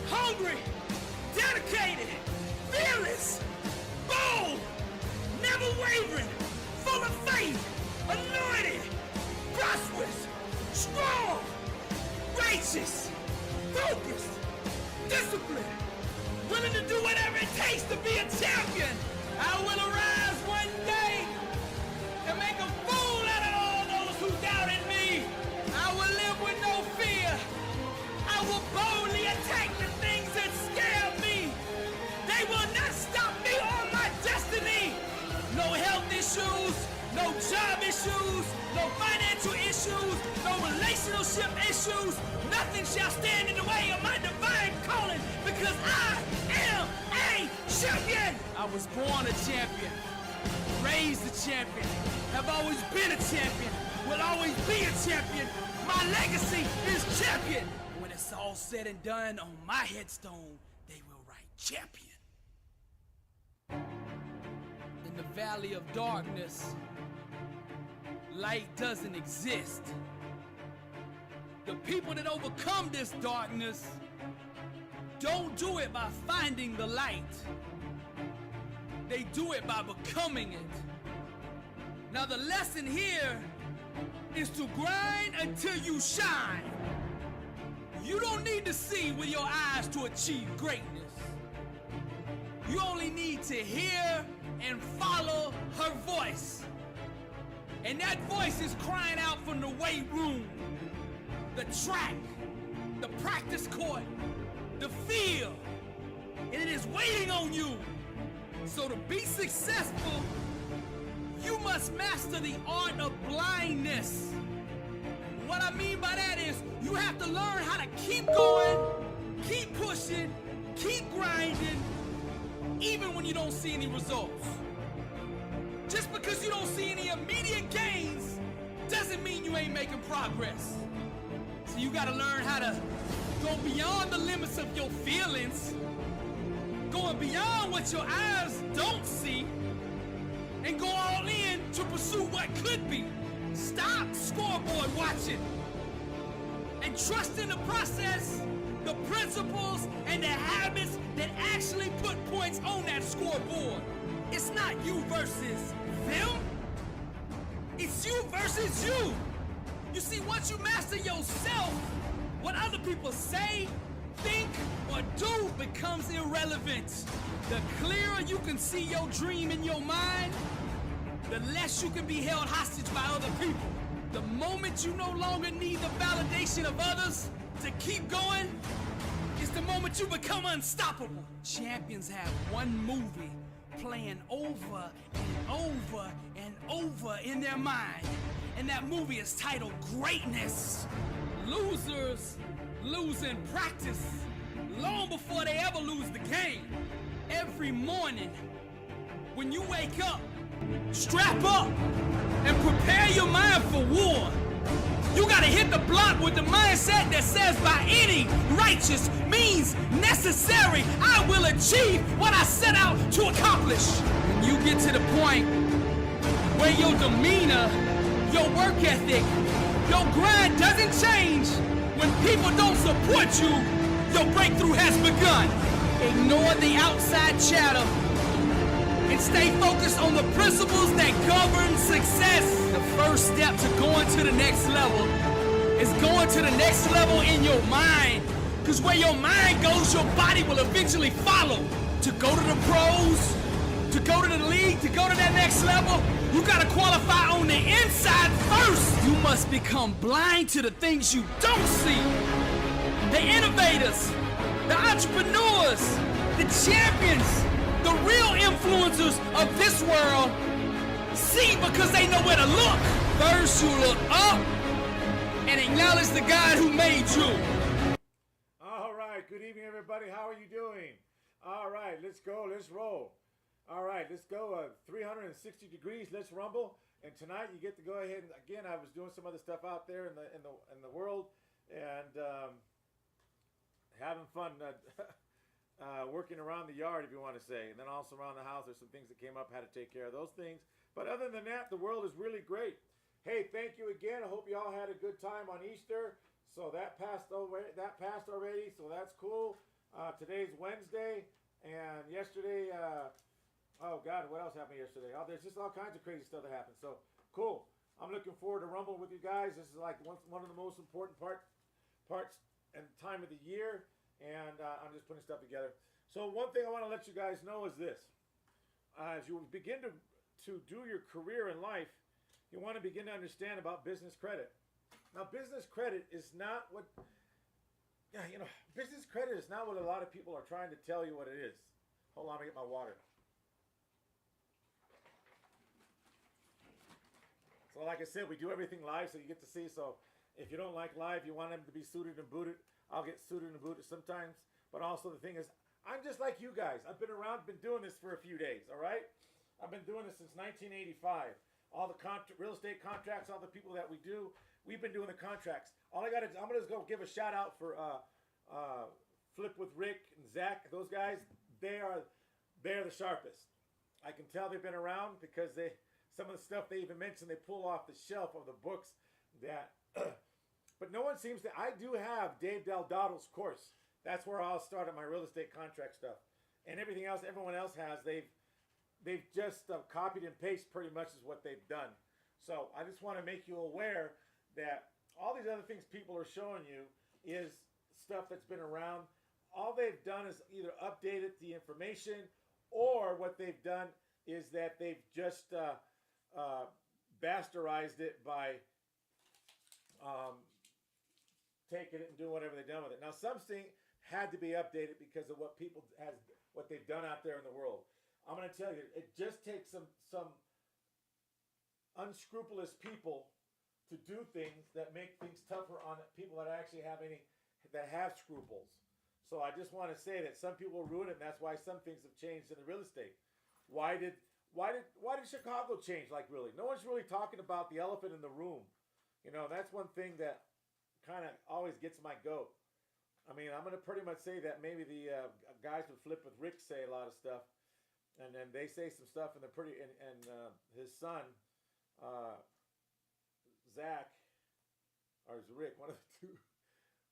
hungry, dedicated, fearless, bold, never wavering, full of faith, anointed, prosperous, strong, righteous, focused, disciplined, willing to do whatever it takes to be a champion. I will arise one day to make a fool out of all those who doubted me. I will live with no fear. I will boldly attack the things that scare me. They will not stop me or my destiny. No health issues, no job issues, no financial issues, no relationship issues. Nothing shall stand in the way of my divine calling because I am a champion. I was born a champion, raised a champion, have always been a champion, will always be a champion. My legacy is champion. When it's all said and done, on my headstone, they will write champion. In the valley of darkness, light doesn't exist. The people that overcome this darkness don't do it by finding the light. They do it by becoming it. Now the lesson here is to grind until you shine. You don't need to see with your eyes to achieve greatness. You only need to hear and follow her voice. And that voice is crying out from the weight room, the track, the practice court, the field. And it is waiting on you. So to be successful, you must master the art of blindness. What I mean by that is you have to learn how to keep going, keep pushing, keep grinding, even when you don't see any results. Just because you don't see any immediate gains doesn't mean you ain't making progress. So you gotta learn how to go beyond the limits of your feelings, going beyond what your eyes don't see, and go all in to pursue what could be. Stop scoreboard watching and trust in the process, the principles, and the habits that actually put points on that scoreboard. It's not you versus them. It's you versus you. You see, once you master yourself, what other people say, think, or do becomes irrelevant. The clearer you can see your dream in your mind, the less you can be held hostage by other people. The moment you no longer need the validation of others to keep going is the moment you become unstoppable. Champions have one movie playing over and over and over in their mind, and that movie is titled Greatness. Losers lose in practice long before they ever lose the game. Every morning when you wake up, strap up and prepare your mind for war. You gotta hit the block with the mindset that says by any righteous means necessary, I will achieve what I set out to accomplish. When you get to the point where your demeanor, your work ethic, your grind doesn't change, when people don't support you, your breakthrough has begun. Ignore the outside chatter and stay focused on the principles that govern success. The first step to going to the next level is going to the next level in your mind. Because where your mind goes, your body will eventually follow. To go to the pros, to go to the league, to go to that next level, you gotta qualify on the inside first. You must become blind to the things you don't see. The innovators, the entrepreneurs, the champions, the real influencers of this world see because they know where to look. First you look up and acknowledge the God who made you. All right, good evening everybody. How are you doing? All right, let's go, let's roll. All right, let's go 360 degrees, let's rumble. And tonight you get to go ahead and again, I was doing some other stuff out there in the world and having fun working around the yard, if you want to say, and then also around the house. There's some things that came up, had to take care of those things. But other than that, the world is really great. Hey, thank you again. I hope you all had a good time on Easter. So that passed already. So that's cool. Today's Wednesday, and yesterday, oh God, what else happened yesterday? Oh, there's just all kinds of crazy stuff that happened. So cool. I'm looking forward to Rumble with you guys. This is like one of the most important parts and time of the year, and I'm just putting stuff together. So one thing I want to let you guys know is this: as you begin to do your career in life, you want to begin to understand about business credit. Now, business credit is not what business credit is not what a lot of people are trying to tell you what it is. Hold on, let me get my water. So like I said, we do everything live so you get to see. So if you don't like live, you want them to be suited and booted, I'll get suited and booted sometimes. But also the thing is, I'm just like you guys. I've been around, been doing this for a few days, all right? I've been doing this since 1985. All the real estate contracts, all the people that we do, we've been doing the contracts. All I got to do, I'm going to go give a shout out for Flip with Rick and Zach. Those guys, they're the sharpest. I can tell they've been around because some of the stuff they even mentioned, they pull off the shelf of the books that, but no one seems to. I do have Dave Delgado's course. That's where I'll start at my real estate contract stuff. And everything else, everyone else has, they've just copied and pasted pretty much is what they've done. So I just want to make you aware that all these other things people are showing you is stuff that's been around. All they've done is either updated the information, or what they've done is that they've just bastardized it by taking it and doing whatever they've done with it. Now, something had to be updated because of what what they've done out there in the world. I'm going to tell you, it just takes some unscrupulous people to do things that make things tougher on people that actually have scruples. So I just want to say that some people ruin it, and that's why some things have changed in the real estate. Why did Chicago change? Like, really, no one's really talking about the elephant in the room. That's one thing that kind of always gets my goat. I mean, I'm going to pretty much say that maybe the guys with Flip with Rick say a lot of stuff, and then they say some stuff, and and his son, Zach, or is Rick, one of the two,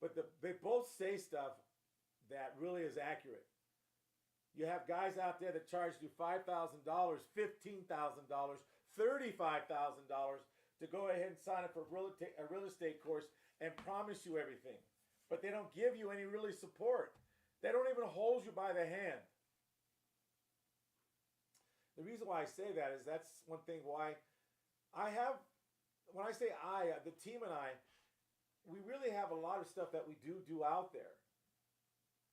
but they both say stuff that really is accurate. You have guys out there that charge you $5,000, $15,000, $35,000 to go ahead and sign up for a real estate course and promise you everything. But they don't give you any really support. They don't even hold you by the hand. The reason why I say that is that's one thing why when I say the team and I, we really have a lot of stuff that we do out there.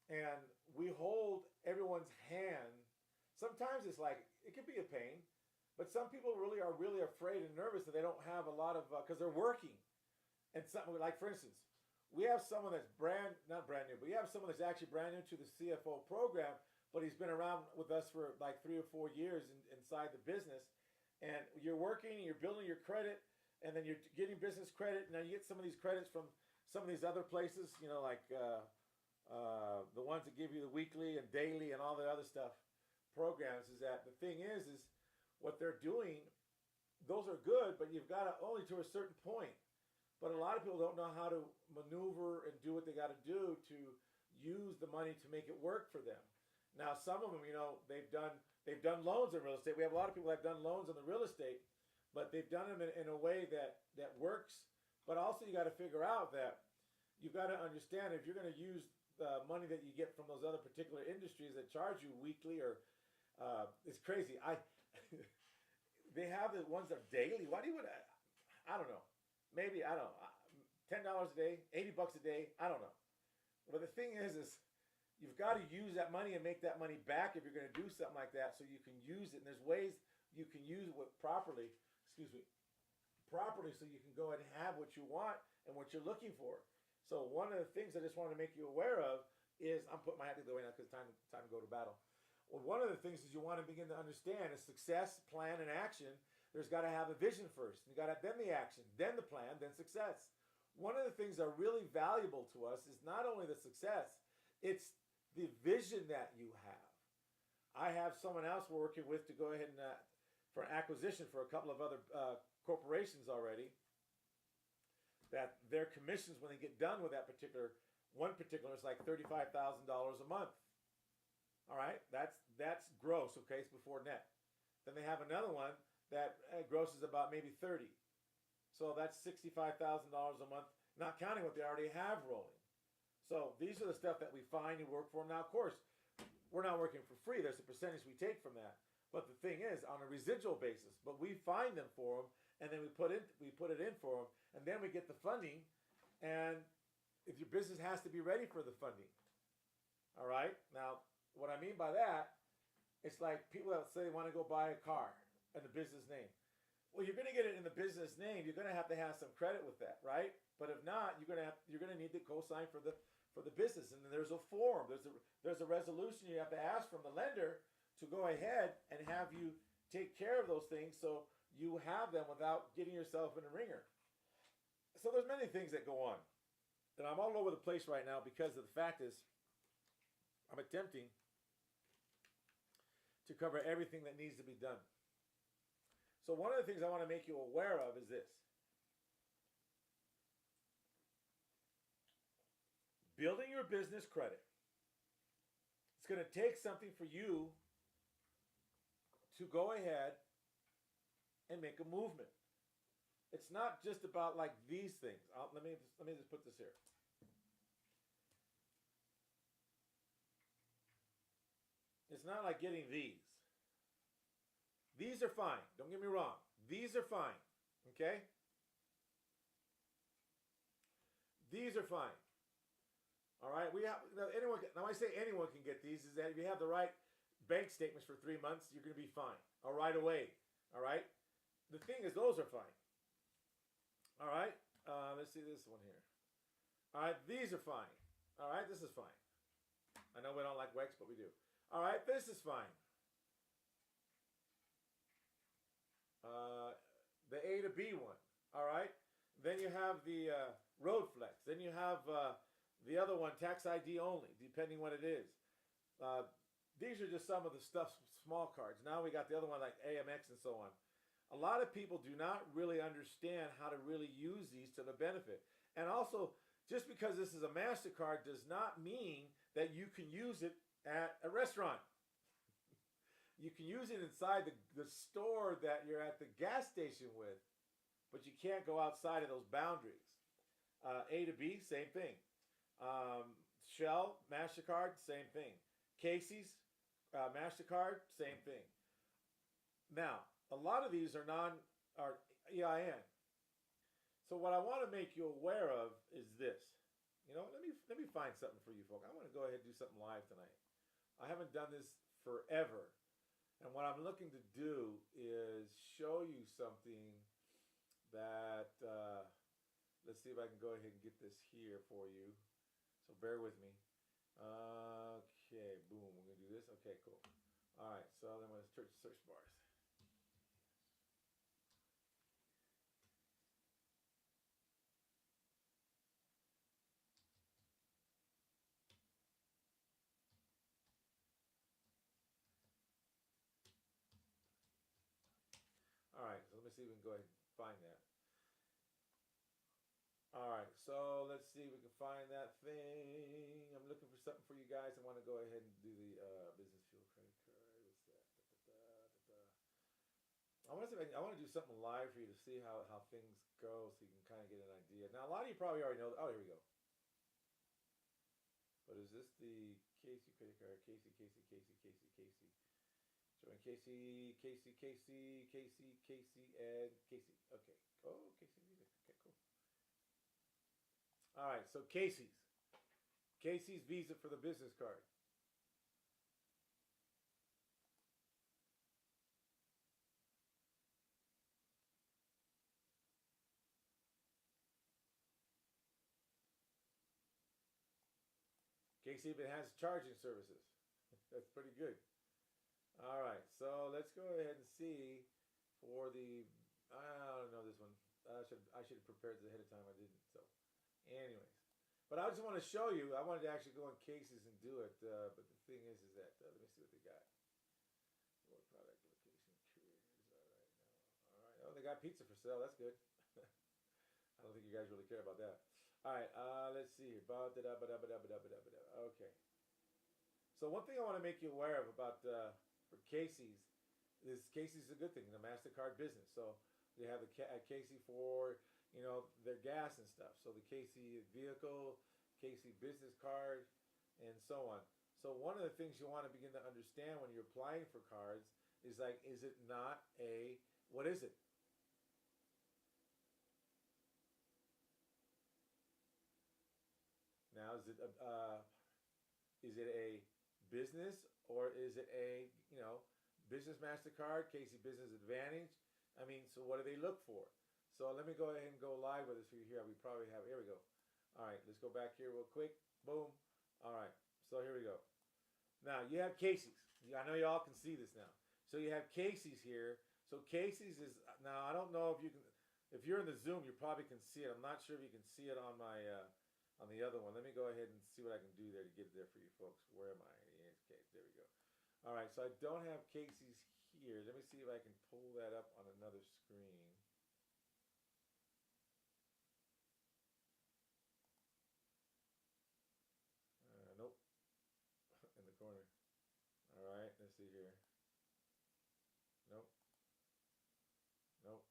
And we hold everyone's hand. Sometimes it's like, it can be a pain, but some people are really afraid and nervous that they don't have a lot of, because they're working. And something like, for instance, we have someone that's not brand new, but we have someone that's actually brand new to the CFO program, but he's been around with us for like 3 or 4 years inside the business. And you're working, you're building your credit, and then you're getting business credit. Now you get some of these credits from some of these other places, like the ones that give you the weekly and daily and all the other stuff programs. Is that the thing is what they're doing, those are good, but you've got to only to a certain point. But a lot of people don't know how to maneuver and do what they got to do to use the money to make it work for them. Now, some of them, they've done loans in real estate. We have a lot of people that have done loans in the real estate, but they've done them in a way that works. But also, you got to figure out that you've got to understand if you're going to use the money that you get from those other particular industries that charge you weekly or it's crazy. They have the ones that are daily. Why do you? I don't know. Maybe, I don't know, $10 a day, $80 a day, I don't know. But the thing is you've got to use that money and make that money back if you're going to do something like that so you can use it. And there's ways you can use it properly so you can go ahead and have what you want and what you're looking for. So one of the things I just want to make you aware of is, I'm putting my hat to the way now because time to go to battle. Well, one of the things is you want to begin to understand is success, plan, and action. There's got to have a vision first. You got to then the action, then the plan, then success. One of the things that are really valuable to us is not only the success, it's the vision that you have. I have someone else we're working with to go ahead and for acquisition for a couple of other corporations already, that their commissions, when they get done with that particular One particular is like $35,000 a month. All right, that's gross. Okay, it's before net. Then they have another one that grosses about maybe 30. So that's $65,000 a month, not counting what they already have rolling. So these are the stuff that we find and work for them. Now, of course, we're not working for free. There's a percentage we take from that. But the thing is, on a residual basis, but we find them for them, and then we put it in for them, and then we get the funding. And if your business has to be ready for the funding, all right. Now, what I mean by that, it's like people that say they want to go buy a car in the business name. Well, you're going to get it in the business name. You're going to have some credit with that, right? But if not, you're going to need to co-sign for the business, and then there's a form. There's a resolution you have to ask from the lender to go ahead and have you take care of those things, so you have them without getting yourself in a ringer. So there's many things that go on, and I'm all over the place right now because of the fact is I'm attempting to cover everything that needs to be done. So one of the things I want to make you aware of is this. Building your business credit. It's going to take something for you to go ahead and make a movement. It's not just about like these things. Let me just put this here. It's not like getting these. These are fine. Don't get me wrong. These are fine. Okay? These are fine. All right? We have anyone. Now, I say anyone can get these. Is that if you have the right bank statements for 3 months, you're going to be fine. All right, away. All right? The thing is, those are fine. All right? Let's see this one here. All right, these are fine. All right, this is fine. I know we don't like Wex, but we do. All right, this is fine. The A to B one. All right? Then you have the Road Flex. Then you have the other one, tax ID only, depending what it is. These are just some of the small cards. Now we got the other one like AMX and so on. A lot of people do not really understand how to really use these to the benefit. And also, just because this is a MasterCard does not mean that you can use it at a restaurant. You can use it inside the store that you're at the gas station with, but you can't go outside of those boundaries. A to B, same thing. Shell, MasterCard, same thing. Casey's, MasterCard, same thing. Now, a lot of these are EIN. So what I want to make you aware of is this. You know, let me find something for you folks. I want to go ahead and do something live tonight. I haven't done this forever. And what I'm looking to do is show you something that, let's see if I can go ahead and get this here for you. So bear with me. Okay, boom, we're going to do this. Okay, cool. All right, so then I'm going to search bars. All right, so let me see if we can go ahead and find that. All right, so let's see if we can find that thing. I'm looking for something for you guys. I want to go ahead and do the business fuel credit card. What's that? I want to see if I want to do something live for you to see how things go, so you can kind of get an idea. Now, a lot of you probably already know. Oh, here we go. But is this the Casey credit card? Casey. Join Casey, and Casey. Okay. Oh, Casey Music. Okay, cool. All right, so Casey's Visa for the business card. Casey even has charging services. That's pretty good. All right, so let's go ahead and see for the. I don't know this one. I should have prepared this ahead of time. I didn't. So, anyways, but I just want to show you. I wanted to actually go on Casey's and do it. But the thing is that let me see what they got. What product location careers? All right. Oh, they got pizza for sale. That's good. I don't think you guys really care about that. All right, let's see. Okay. So one thing I want to make you aware of about for Casey's is Casey's is a good thing, the MasterCard business. So they have the Casey for their gas and stuff. So the Casey vehicle, Casey business card, and so on. So one of the things you want to begin to understand when you're applying for cards is like, is it not a what is it? Now is it a business or is it a business Mastercard, Casey Business Advantage? I mean, so what do they look for? So let me go ahead and go live with this for you here. We probably have. Here we go. All right, let's go back here real quick. Boom. All right. So here we go. Now you have Casey's. I know y'all can see this now. So you have Casey's here. So Casey's is now. I don't know if you can. If you're in the Zoom, you probably can see it. I'm not sure if you can see it on my on the other one. Let me go ahead and see what I can do there to get it there for you folks. Where am I? Okay, there we go. All right. So I don't have Casey's here. Let me see if I can pull that up on another screen. Nope. In the corner. All right. Let's see here. Nope. Nope.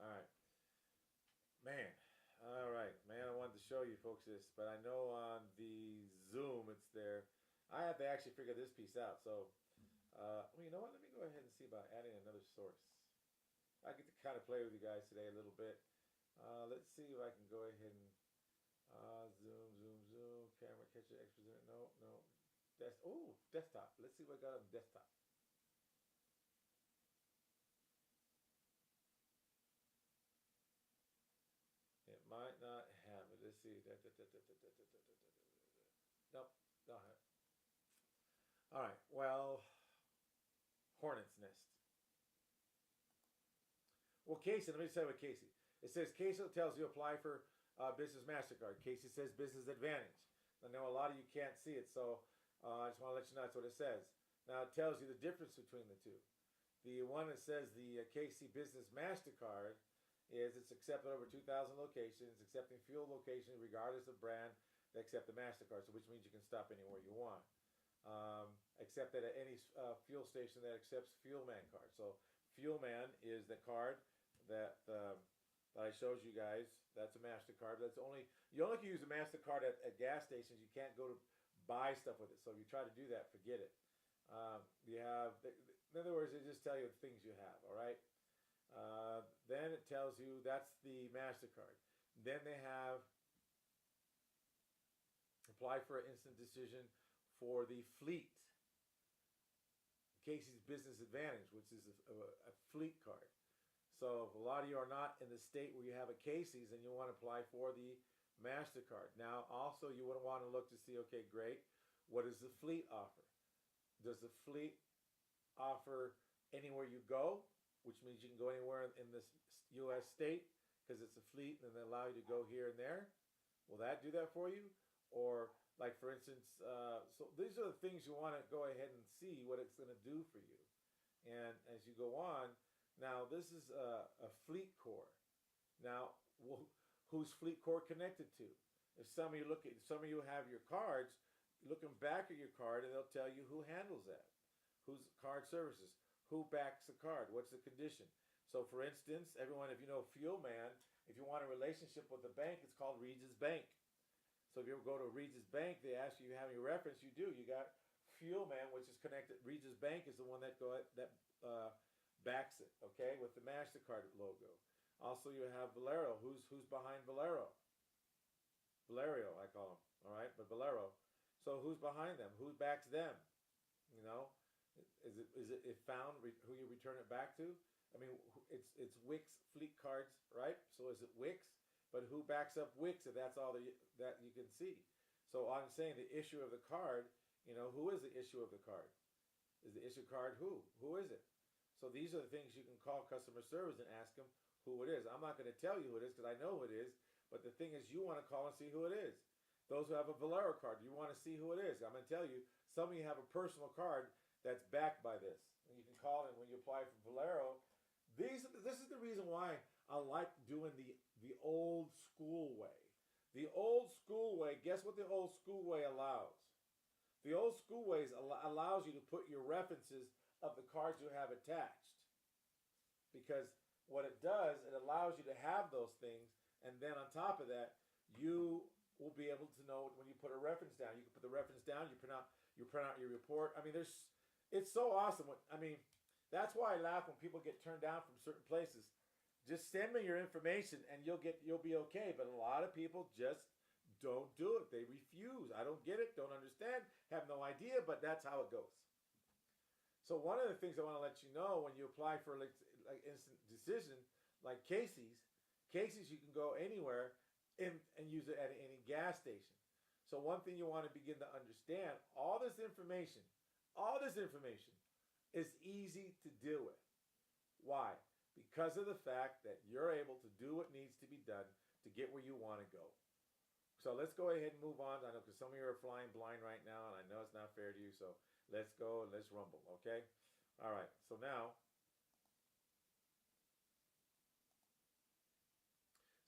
All right. Man. All right. Man, I wanted to show you folks this, but I know on the Zoom it's there. I have to actually figure this piece out. So, well, you know what? Let me go ahead and see about adding another source. I get to kind of play with you guys today a little bit. Let's see if I can go ahead and zoom. Camera catcher, extra. No. Desktop. Let's see what I got on desktop. It might not have it. Let's see. Nope, don't have it. All right. Well, Hornet's Nest. Well, Casey, let me tell you what Casey. It says Casey tells you apply for Business MasterCard. Casey says Business Advantage. I know a lot of you can't see it, so I just want to let you know that's what it says. Now, it tells you the difference between the two. The one that says the Casey Business MasterCard is it's accepted over 2,000 locations, accepting fuel locations regardless of brand. They accept the MasterCard, so which means you can stop anywhere you want. Except that at any fuel station that accepts Fuelman card. So Fuelman is the card that I showed you guys. That's a MasterCard. That's you only can use a MasterCard at gas stations. You can't go to buy stuff with it. So if you try to do that, forget it. You have, in other words, they just tell you the things you have. All right. Then it tells you that's the MasterCard. Then they have apply for an instant decision for the fleet. Casey's Business Advantage, which is a fleet card. So if a lot of you are not in the state where you have a Casey's and you want to apply for the MasterCard. Now, also you would want to look to see, okay, great, what does the fleet offer? Does the fleet offer anywhere you go, which means you can go anywhere in this U.S. state because it's a fleet and they allow you to go here and there? Will that do that for you? Or like for instance, so these are the things you want to go ahead and see what it's going to do for you. And as you go on, now this is a fleet core. Now, who's fleet core connected to? If some of you have your cards, looking back at your card, and they'll tell you who handles that, who's card services, who backs the card, what's the condition. So, for instance, everyone, if you know Fuelman, if you want a relationship with the bank, it's called Regis Bank. So if you ever go to Regis Bank, they ask you have any reference. You do. You got Fuelman, which is connected. Regis Bank is the one that backs it, okay, with the MasterCard logo. Also, you have Valero. Who's behind Valero? Valerio, I call him. All right, but Valero. So who's behind them? Who backs them? You know, is it found who you return it back to? I mean, it's Wix fleet cards, right? So is it Wix? But who backs up Wix if that's all that you can see? So I'm saying the issue of the card, who is the issue of the card? Is the issue card who? Who is it? So these are the things you can call customer service and ask them who it is. I'm not going to tell you who it is because I know who it is, but the thing is you want to call and see who it is. Those who have a Valero card, you want to see who it is. I'm going to tell you, some of you have a personal card that's backed by this. And you can call it when you apply for Valero. This is the reason why I like doing the old school way. The old school way, guess what the old school way allows? The old school way allows you to put your references of the cards you have attached. Because what it does, it allows you to have those things, and then on top of that, you will be able to know when you put a reference down. You can put the reference down, you print out your report. I mean, it's so awesome. I mean, that's why I laugh when people get turned down from certain places. Just send me your information and you'll be okay. But a lot of people just don't do it. They refuse. I don't get it, don't understand, have no idea, but that's how it goes. So one of the things I want to let you know when you apply for like instant decision, like Casey's you can go anywhere and use it at any gas station. So one thing you want to begin to understand, all this information is easy to deal with. Why? Because of the fact that you're able to do what needs to be done to get where you want to go. So let's go ahead and move on. I know because some of you are flying blind right now, and I know it's not fair to you. So let's go and let's rumble, okay? All right. So now,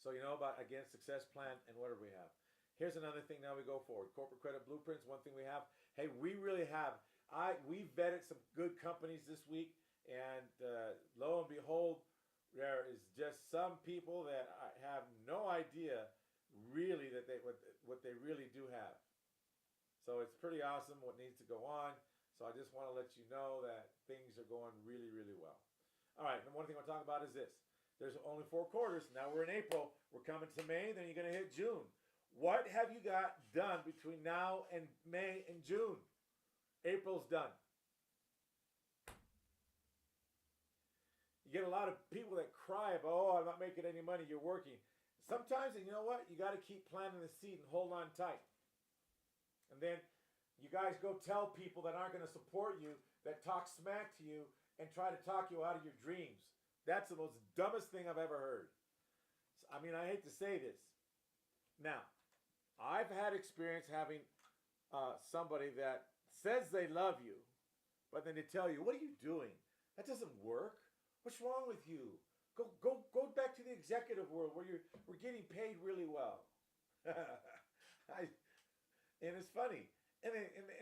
you know about, again, success plan and what do we have? Here's another thing now we go forward. Corporate credit blueprints, one thing we have. Hey, we really have, we vetted some good companies this week. And lo and behold, there is just some people that have no idea really that what they really do have. So it's pretty awesome what needs to go on. So I just want to let you know that things are going really, really well. All right, and one thing I want to talk about is this. There's only 4 quarters. Now we're in April. We're coming to May. Then you're going to hit June. What have you got done between now and May and June? April's done. You get a lot of people that cry about, oh, I'm not making any money, you're working. Sometimes, and you know what? You got to keep planting the seed and hold on tight. And then you guys go tell people that aren't going to support you, that talk smack to you, and try to talk you out of your dreams. That's the most dumbest thing I've ever heard. I mean, I hate to say this. Now, I've had experience having somebody that says they love you, but then they tell you, what are you doing? That doesn't work. What's wrong with you? Go back to the executive world where we're getting paid really well. And it's funny. And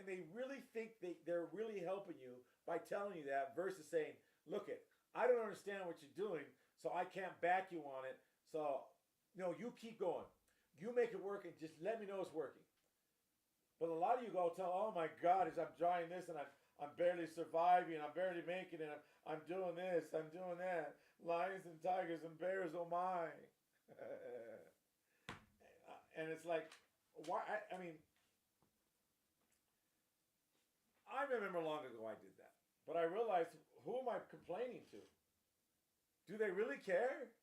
they really think they're really helping you by telling you that versus saying, look I don't understand what you're doing, so I can't back you on it. So, no, you keep going. You make it work and just let me know it's working. But a lot of you go tell, oh my God, as I'm trying this and I'm barely surviving, I'm barely making it, I'm doing this, I'm doing that. Lions and tigers and bears, oh my. And it's like, why? I mean, I remember long ago I did that. But I realized, who am I complaining to? Do they really care?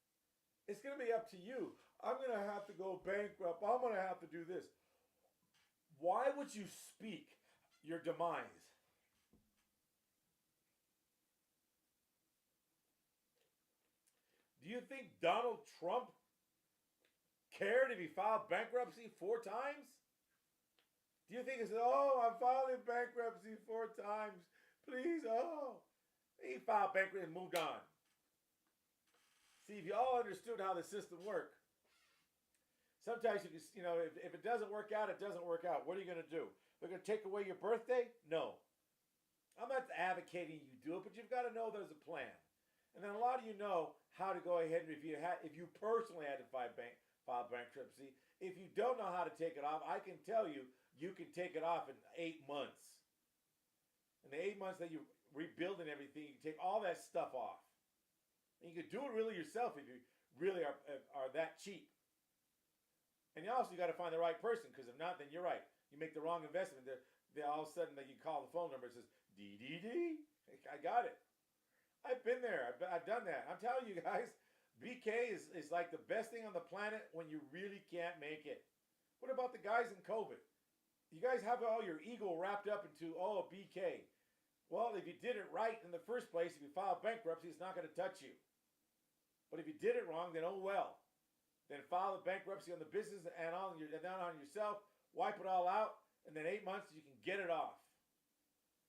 It's going to be up to you. I'm going to have to go bankrupt. I'm going to have to do this. Why would you speak your demise? Do you think Donald Trump cared if he filed bankruptcy 4 times? Do you think he said, oh, I'm filing bankruptcy 4 times. Please, oh. He filed bankruptcy and moved on. See, if you all understood how the system worked, sometimes if it doesn't work out, it doesn't work out. What are you going to do? They're going to take away your birthday? No. I'm not advocating you do it, but you've got to know there's a plan. And then a lot of you know how to go ahead and if you personally had to file bankruptcy. If you don't know how to take it off, I can tell you, you can take it off in 8 months. In the 8 months that you're rebuilding everything, you can take all that stuff off. And you can do it really yourself if you really are that cheap. And you also got to find the right person, because if not, then you're right. You make the wrong investment. They all of a sudden you call the phone number and says, DDD. I got it. I've been there. I've done that. I'm telling you guys, BK is like the best thing on the planet when you really can't make it. What about the guys in COVID? You guys have all your ego wrapped up into, oh, BK. Well, if you did it right in the first place, if you file bankruptcy, it's not going to touch you. But if you did it wrong, then oh well. Then file the bankruptcy on the business and on yourself, wipe it all out, and then 8 months you can get it off.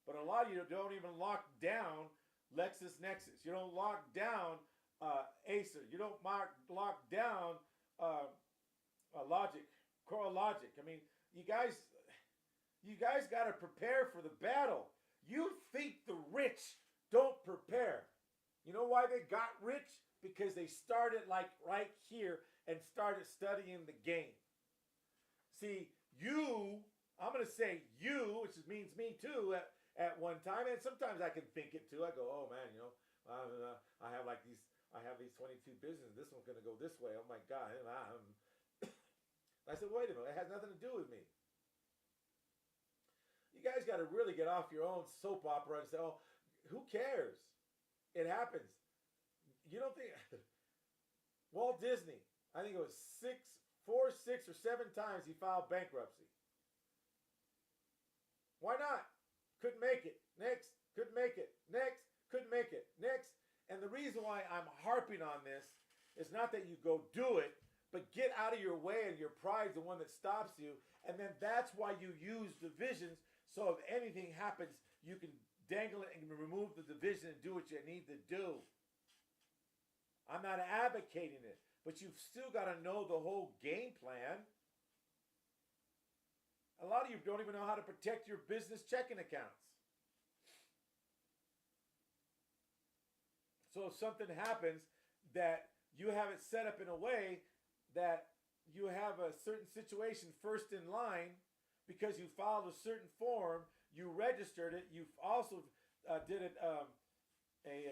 But a lot of you don't even lock down LexisNexis. You don't lock down Acer. You don't lock down logic, core logic. I mean, you guys got to prepare for the battle. You think the rich don't prepare. You know why they got rich? Because they started like right here and started studying the game. See, I'm going to say you, which means me too at one time, and sometimes I can think it too. I go, oh man, I have these 22 businesses. This one's going to go this way. Oh my God. I said, wait a minute, it has nothing to do with me. You guys got to really get off your own soap opera and say, oh, who cares? It happens. You don't think Walt Disney, I think it was 4, 6, or 7 times he filed bankruptcy. Why not? Couldn't make it. Next. Couldn't make it. Next. Couldn't make it. Next. And the reason why I'm harping on this is not that you go do it, but get out of your way, and your pride's the one that stops you. And then that's why you use divisions, so if anything happens, you can dangle it and remove the division and do what you need to do. I'm not advocating it, but you've still got to know the whole game plan. A lot of you don't even know how to protect your business checking accounts. So if something happens that you have it set up in a way that you have a certain situation first in line because you filed a certain form, you registered it, you also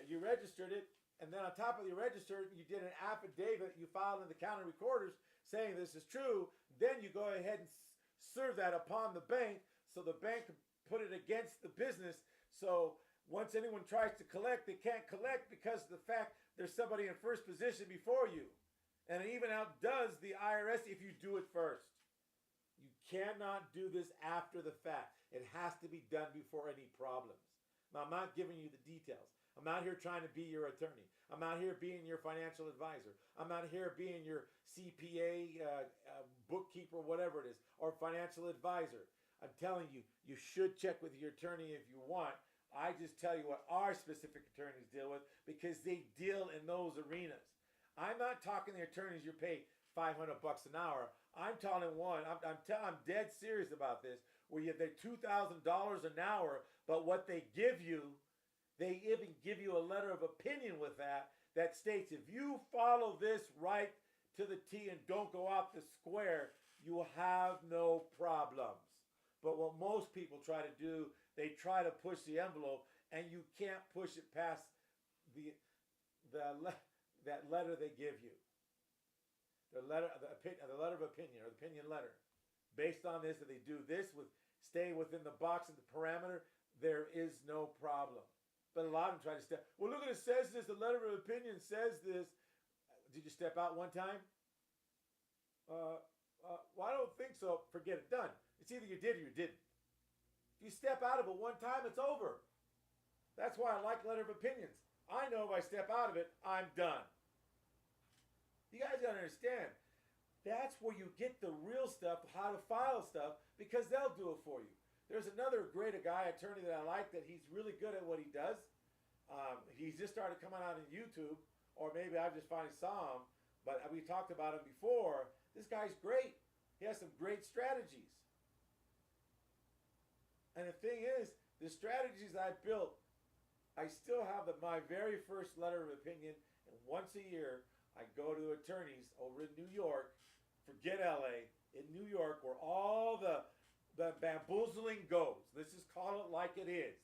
you registered it, and then on top of the registered, you did an affidavit you filed in the county recorders saying this is true. Then you go ahead and serve that upon the bank, so the bank can put it against the business. So once anyone tries to collect, they can't collect because of the fact there's somebody in first position before you. And it even outdoes the IRS if you do it first. You cannot do this after the fact. It has to be done before any problems. Now, I'm not giving you the details. I'm not here trying to be your attorney. I'm not here being your financial advisor. I'm not here being your CPA, bookkeeper, whatever it is, or financial advisor. I'm telling you, you should check with your attorney if you want. I just tell you what our specific attorneys deal with because they deal in those arenas. I'm not talking the attorneys you're paid $500 an hour. I'm telling one, I'm dead serious about this, where they're $2,000 an hour, but what they give you, they even give you a letter of opinion with that states if you follow this right to the T and don't go off the square, you will have no problems. But what most people try to do, they try to push the envelope, and you can't push it past that letter they give you. The letter of opinion, or the opinion letter. Based on this, if they do this with staying within the box and the parameter, there is no problem. But a lot of them try to step. Well, look at it, says this. The letter of opinion says this. Did you step out one time? Well, I don't think so. Forget it. Done. It's either you did or you didn't. If you step out of it one time, it's over. That's why I like letter of opinions. I know if I step out of it, I'm done. You guys gotta understand. That's where you get the real stuff, how to file stuff, because they'll do it for you. There's another great attorney that I like that he's really good at what he does. He's just started coming out on YouTube, or maybe I just finally saw him, but we talked about him before. This guy's great. He has some great strategies. And the thing is, the strategies I built, I still have my very first letter of opinion, and once a year, I go to attorneys over in New York, forget LA, in New York, where all the bamboozling goes. Let's just call it like it is.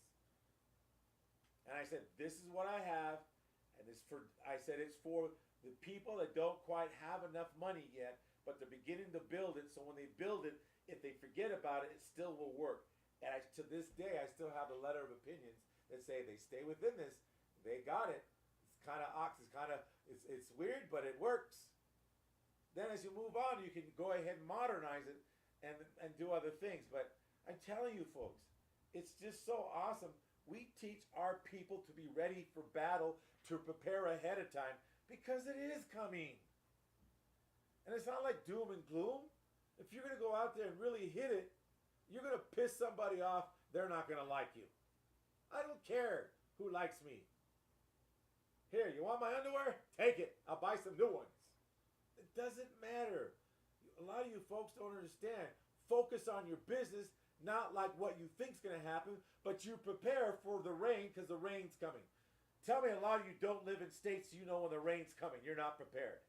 And I said, this is what I have, and it's for the people that don't quite have enough money yet, but they're beginning to build it, so when they build it, if they forget about it, it still will work. And to this day, I still have the letter of opinions that say they stay within this, they got it. It's weird, but it works. Then as you move on, you can go ahead and modernize it and do other things. But I'm telling you folks, it's just so awesome. We teach our people to be ready for battle, to prepare ahead of time, because it is coming. And it's not like doom and gloom. If you're going to go out there and really hit it, you're going to piss somebody off. They're not going to like you. I don't care who likes me. Here, you want my underwear? Take it. I'll buy some new ones. It doesn't matter. A lot of you folks don't understand. Focus on your business, not like what you think's going to happen, but you prepare for the rain because the rain's coming. Tell me, a lot of you don't live in states you know when the rain's coming. You're not prepared.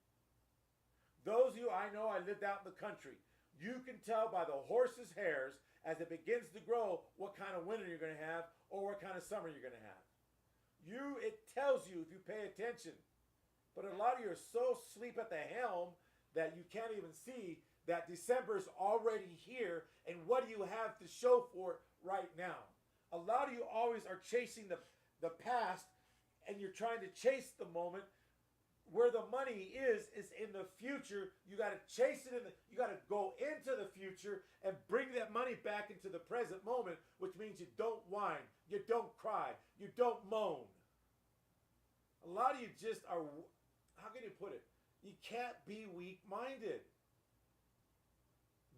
Those of you I know, I lived out in the country. You can tell by the horse's hairs as it begins to grow what kind of winter you're going to have or what kind of summer you're going to have. It tells you if you pay attention. But a lot of you are so asleep at the helm that you can't even see that December's already here, and what do you have to show for it right now? A lot of you always are chasing the past, and you're trying to chase the moment. Where the money is in the future. You got to chase it you got to go into the future and bring that money back into the present moment, which means you don't whine, you don't cry, you don't moan. A lot of you just are, how can you put it? You can't be weak-minded.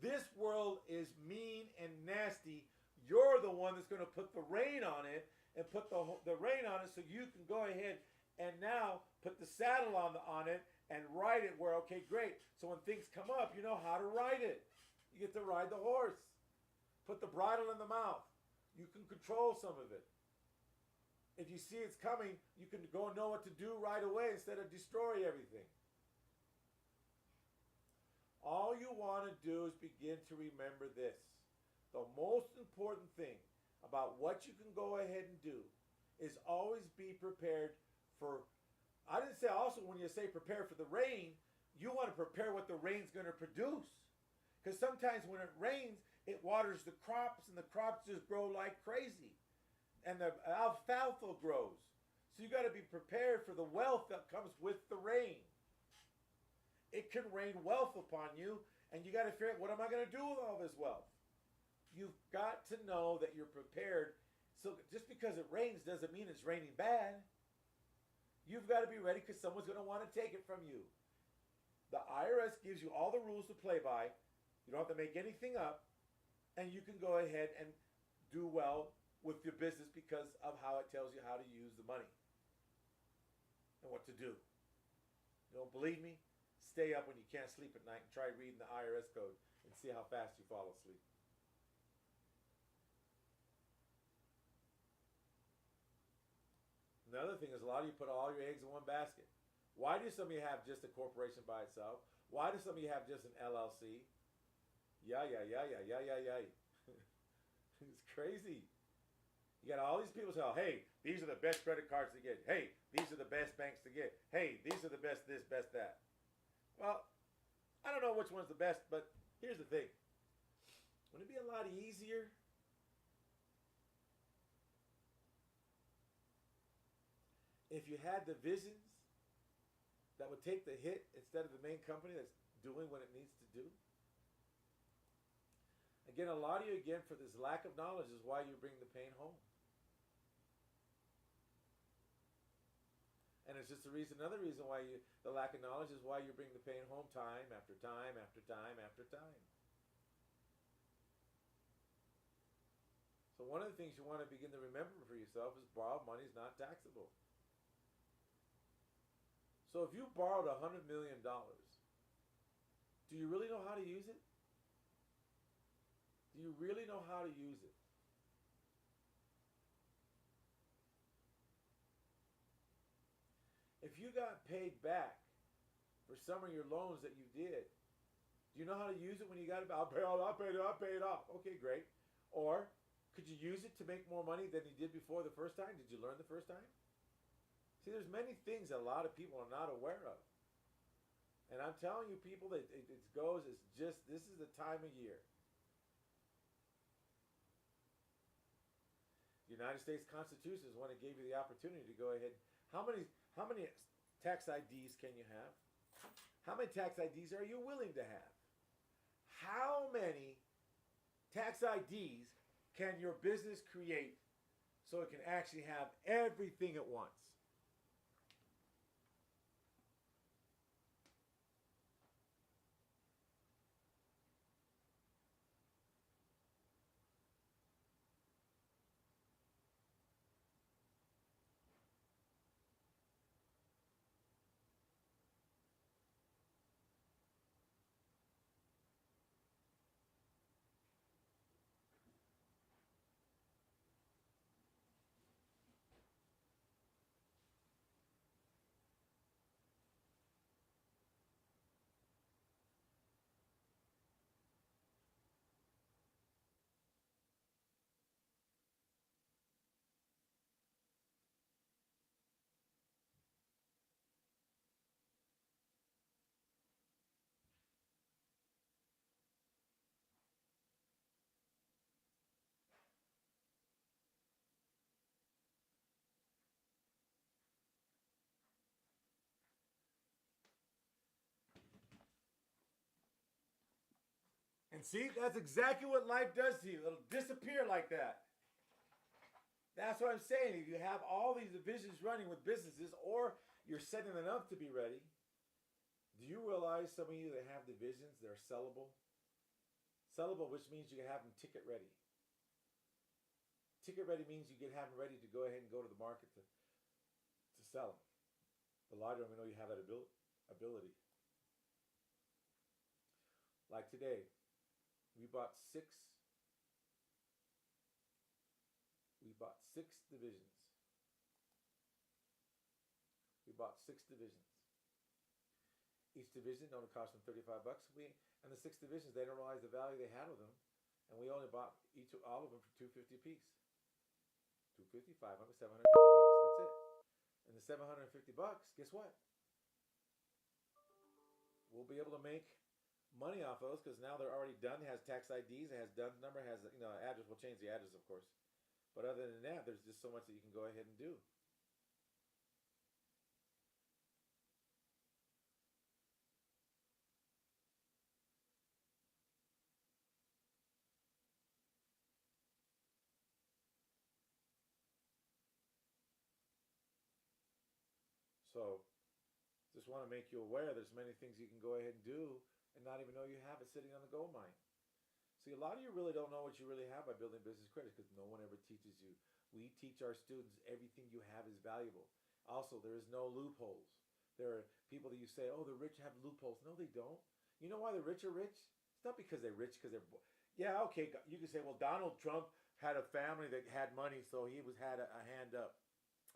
This world is mean and nasty. You're the one that's going to put the rain on it and put the rain on it so you can go ahead and now put the saddle on it and ride it where, okay, great. So when things come up, you know how to ride it. You get to ride the horse. Put the bridle in the mouth. You can control some of it. If you see it's coming, you can go and know what to do right away instead of destroy everything. All you want to do is begin to remember this. The most important thing about what you can go ahead and do is always be prepared for, I didn't say also when you say prepare for the rain, you want to prepare what the rain's going to produce. Because sometimes when it rains, it waters the crops and the crops just grow like crazy. And the alfalfa grows. So you got to be prepared for the wealth that comes with the rain. It can rain wealth upon you, and you got to figure out, what am I going to do with all this wealth? You've got to know that you're prepared. So just because it rains doesn't mean it's raining bad. You've got to be ready because someone's going to want to take it from you. The IRS gives you all the rules to play by. You don't have to make anything up, and you can go ahead and do well with your business because of how it tells you how to use the money and what to do. You don't believe me? Stay up when you can't sleep at night and try reading the IRS code and see how fast you fall asleep. Another thing is a lot of you put all your eggs in one basket. Why do some of you have just a corporation by itself? Why do some of you have just an LLC? Yeah. It's crazy. You got all these people saying, hey, these are the best credit cards to get. Hey, these are the best banks to get. Hey, these are the best this, best that. Well, I don't know which one's the best, but here's the thing. Wouldn't it be a lot easier if you had divisions that would take the hit instead of the main company that's doing what it needs to do? Again, a lot of you, for this lack of knowledge is why you bring the pain home. And it's just another reason why the lack of knowledge is why you bring the pain home time after time after time after time. So one of the things you want to begin to remember for yourself is borrowed money is not taxable. So if you borrowed $100 million, do you really know how to use it? Do you really know how to use it? If you got paid back for some of your loans that you did, do you know how to use it when you got it? I'll pay it off. Okay, great. Or could you use it to make more money than you did before the first time? Did you learn the first time? See, there's many things that a lot of people are not aware of. And I'm telling you, people, that this is the time of year. The United States Constitution is one that gave you the opportunity to go ahead. How many tax IDs can you have? How many tax IDs are you willing to have? How many tax IDs can your business create so it can actually have everything at once? And see, that's exactly what life does to you. It'll disappear like that. That's what I'm saying. If you have all these divisions running with businesses, or you're setting them up to be ready, do you realize some of you that have divisions, they're sellable? Sellable, which means you can have them ticket ready. Ticket ready means you can have them ready to go ahead and go to the market to sell them. A lot of them know you have that ability. Like today, we bought six divisions. We bought 6 divisions. Each division only cost them $35. And the 6 divisions, they don't realize the value they had with them, and we only bought all of them for $250 a piece. $250, $500, $750. That's it. And the $750, guess what? We'll be able to make money off those because now they're already done. It has tax IDs. It has DUNS number. It has address. We'll change the address, of course. But other than that, there's just so much that you can go ahead and do. So, just want to make you aware there's many things you can go ahead and do and not even know you have it sitting on the gold mine. See, a lot of you really don't know what you really have by building business credit because no one ever teaches you. We teach our students everything you have is valuable. Also, there is no loopholes. There are people that you say, oh, the rich have loopholes. No, they don't. You know why the rich are rich? It's not because they're rich, because they're... Yeah, okay, you can say, well, Donald Trump had a family that had money, so he had a hand up.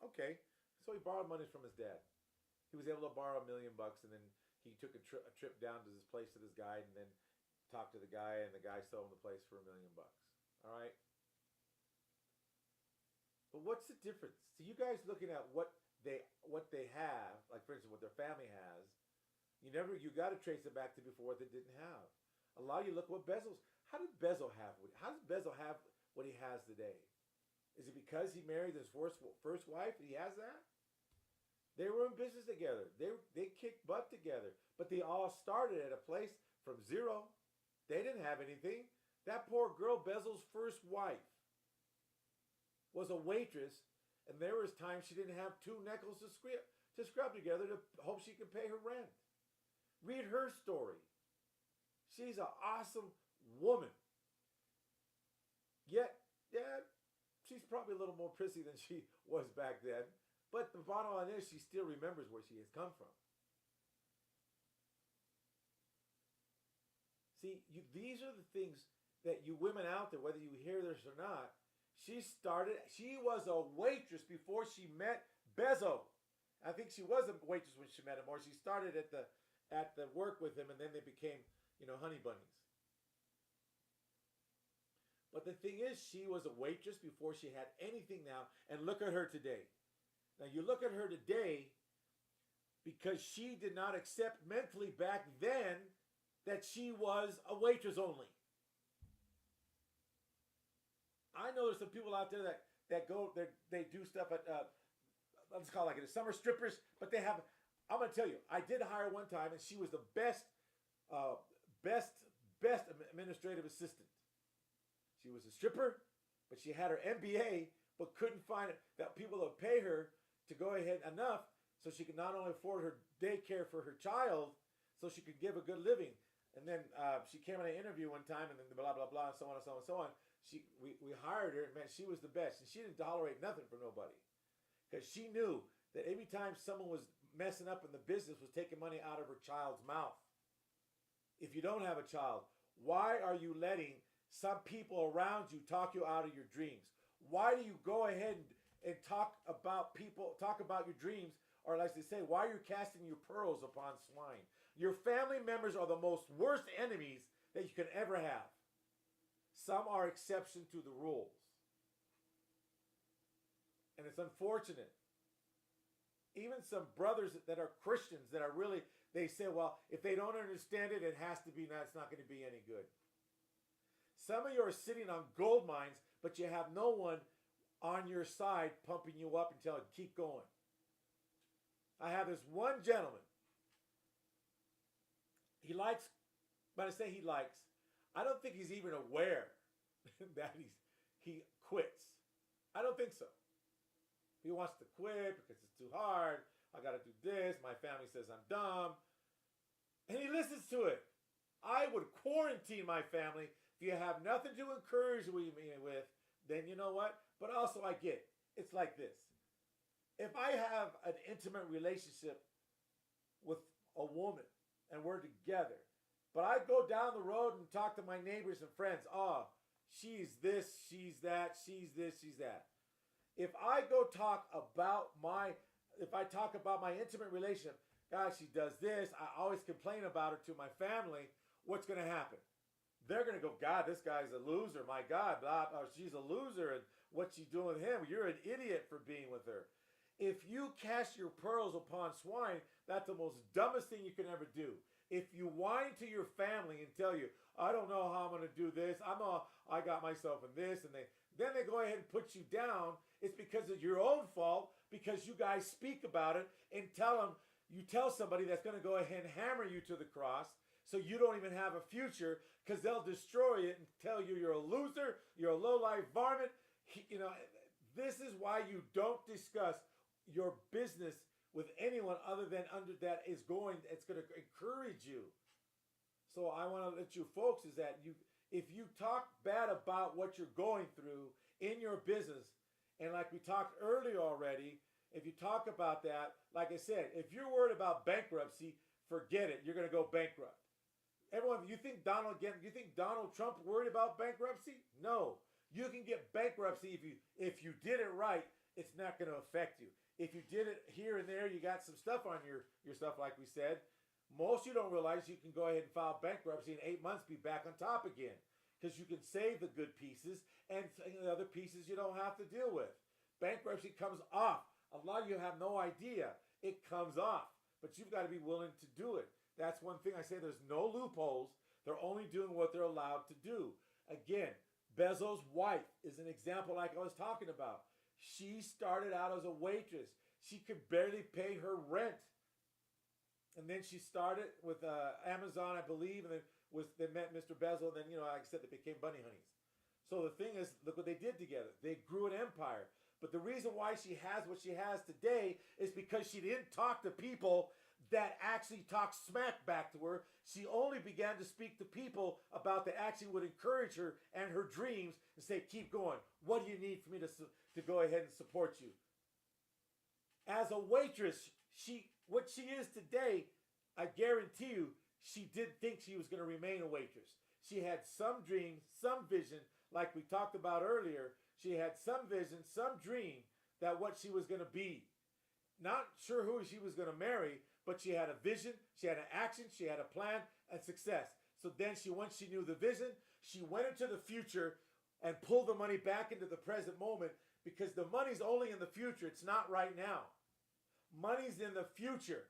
Okay, so he borrowed money from his dad. He was able to borrow $1 million, and then he took a trip down to this place to this guy, and then talked to the guy, and the guy sold him the place for $1 million. All right. But what's the difference? So you guys looking at what they have, like for instance, what their family has. You got to trace it back to before what they didn't have. A lot of you look what Bezos. How does Bezos have what he has today? Is it because he married his first wife and he has that? They were in business together. They kicked butt together. But they all started at a place from zero. They didn't have anything. That poor girl, Bezos' first wife, was a waitress, and there was times she didn't have 2 nickels to scrub together to hope she could pay her rent. Read her story. She's an awesome woman. Yet, yeah, she's probably a little more prissy than she was back then. But the bottom line is she still remembers where she has come from. See, these are the things that you women out there, whether you hear this or not, she was a waitress before she met Bezos. I think she was a waitress when she met him, or she started at the work with him, and then they became, honey bunnies. But the thing is, she was a waitress before she had anything now, and look at her today. Now you look at her today because she did not accept mentally back then that she was a waitress only. I know there's some people out there that do stuff at let's call it like it, summer strippers, but they have. I'm gonna tell you, I did hire one time, and she was the best administrative assistant. She was a stripper, but she had her MBA, but couldn't find that people would pay her to go ahead enough so she could not only afford her daycare for her child, so she could give a good living. And then she came on an interview one time, and then blah blah blah, and so on and so on and so on. We hired her, and man, she was the best, and she didn't tolerate nothing from nobody, because she knew that every time someone was messing up in the business was taking money out of her child's mouth. If you don't have a child, why are you letting some people around you talk you out of your dreams? Why do you go ahead and talk about your dreams, or like they say, why are you casting your pearls upon swine? Your family members are the most worst enemies that you can ever have. Some are exception to the rules. And it's unfortunate. Even some brothers that are Christians that are really, they say, well, if they don't understand it, it has to be, it's not going to be any good. Some of you are sitting on gold mines, but you have no one on your side pumping you up and telling you, keep going. I have this one gentleman. He likes, when I say he likes, I don't think he's even aware that he quits. I don't think so. He wants to quit because it's too hard. I got to do this. My family says I'm dumb. And he listens to it. I would quarantine my family. If you have nothing to encourage me with, then you know what? But also I get it. It's like this. If I have an intimate relationship with a woman and we're together, but I go down the road and talk to my neighbors and friends, oh, she's this, she's that, she's this, she's that. If I talk about my intimate relationship, God, she does this, I always complain about her to my family, what's going to happen? They're going to go, God, this guy's a loser, my God, blah, blah, she's a loser, and what's she doing with him? You're an idiot for being with her. If you cast your pearls upon swine, that's the most dumbest thing you can ever do. If you whine to your family and tell you, I don't know how I'm going to do this, I got myself in this, and then they go ahead and put you down, it's because of your own fault, because you guys speak about it and you tell somebody that's going to go ahead and hammer you to the cross, so you don't even have a future, because they'll destroy it and tell you you're a loser, you're a low-life varmint. You know, this is why you don't discuss your business with anyone other than it's going to encourage you. So I want to let you folks is that if you talk bad about what you're going through in your business, and like we talked earlier already, if you talk about that, like I said, if you're worried about bankruptcy, forget it. You're going to go bankrupt. Everyone, you think Donald Trump worried about bankruptcy? No. You can get bankruptcy if you did it right. It's not going to affect you. If you did it here and there, you got some stuff on your stuff, like we said. Most you don't realize you can go ahead and file bankruptcy in 8 months, be back on top again, because you can save the good pieces and the other pieces you don't have to deal with. Bankruptcy comes off. A lot of you have no idea. It comes off, but you've got to be willing to do it. That's one thing I say. There's no loopholes. They're only doing what they're allowed to do. Again, Bezos' wife is an example like I was talking about. She started out as a waitress. She could barely pay her rent. And then she started with Amazon, I believe, and then they met Mr. Bezos, and then, like I said, they became bunny honeys. So the thing is, look what they did together. They grew an empire. But the reason why she has what she has today is because she didn't talk to people that actually talked smack back to her. She only began to speak to people that actually would encourage her and her dreams and say, keep going. What do you need for me to go ahead and support you? As a waitress, what she is today, I guarantee you, she did think she was going to remain a waitress. She had some dream, some vision, like we talked about earlier. She had some vision, some dream that what she was going to be. Not sure who she was going to marry, but she had a vision, she had an action, she had a plan, and success. So then once she knew the vision, she went into the future and pulled the money back into the present moment, because the money's only in the future. It's not right now. Money's in the future.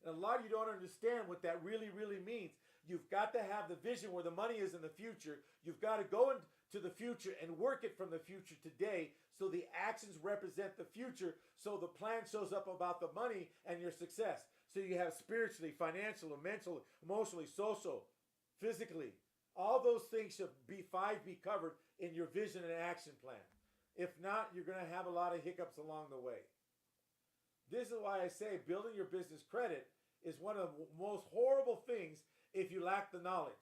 And a lot of you don't understand what that really, really means. You've got to have the vision where the money is in the future. You've got to go into the future and work it from the future today, so the actions represent the future, so the plan shows up about the money and your success. So you have spiritually, financially, mentally, emotionally, social, physically. All those things should be covered in your vision and action plan. If not, you're going to have a lot of hiccups along the way. This is why I say building your business credit is one of the most horrible things if you lack the knowledge,